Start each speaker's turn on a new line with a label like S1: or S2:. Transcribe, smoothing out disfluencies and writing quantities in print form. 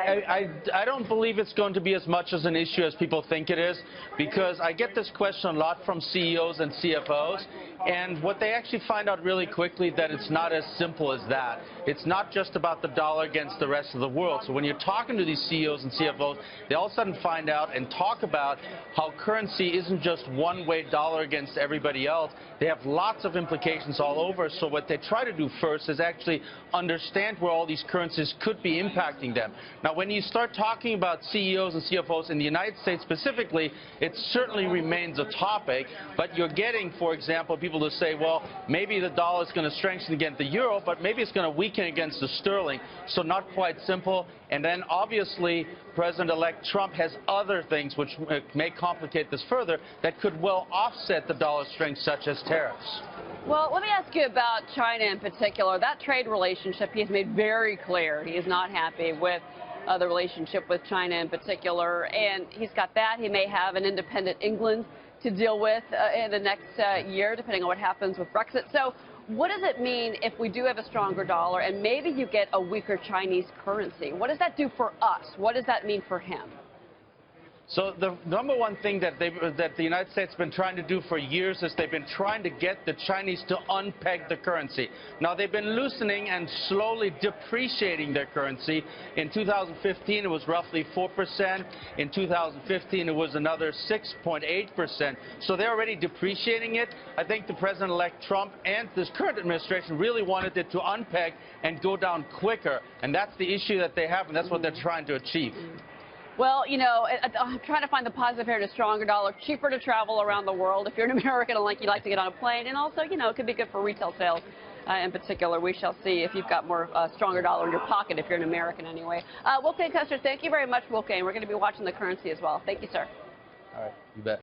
S1: I don't believe it's going to be as much as an issue as people think it is, because I get this question a lot from CEOs and CFOs, and what they actually find out really quickly that it's not as simple as that. It's not just about the dollar against the rest of the world. So when you're talking to these CEOs and CFOs, they all of a sudden find out and talk about how currency isn't just one-way dollar against everybody else. They have lots of implications all over. So what they try to do first is actually understand where all these currencies could be impacting them. Now, when you start talking about CEOs and CFOs in the United States specifically, it certainly remains a topic, but you're getting, for example, people to say, well, maybe the dollar is going to strengthen against the euro, but maybe it's going to weaken against the sterling. So not quite simple. And then obviously President-elect Trump has other things which may complicate this further that could well offset the dollar strength, such as tariffs.
S2: Well, let me ask you about China in particular. That trade relationship, he has made very clear he is not happy with the relationship with China in particular. And he's got that. He may have an independent England to deal with in the next year, depending on what happens with Brexit. So what does it mean if we do have a stronger dollar and maybe you get a weaker Chinese currency? What does that do for us? What does that mean for him?
S1: So the number one thing that the United States has been trying to do for years is they've been trying to get the Chinese to unpeg the currency. Now, they've been loosening and slowly depreciating their currency. In 2015, it was roughly 4%. In 2015, it was another 6.8%. So they're already depreciating it. I think the President-elect Trump and this current administration really wanted it to unpeg and go down quicker. And that's the issue that they have, and that's what they're trying to achieve.
S2: Well, you know, I'm trying to find the positive here in a stronger dollar, cheaper to travel around the world if you're an American and you like to get on a plane, and also, you know, it could be good for retail sales in particular. We shall see if you've got more stronger dollar in your pocket if you're an American anyway. Wolfgang Koester, thank you very much, Wolfgang. We're going to be watching the currency as well. Thank you, sir.
S1: All right, you bet.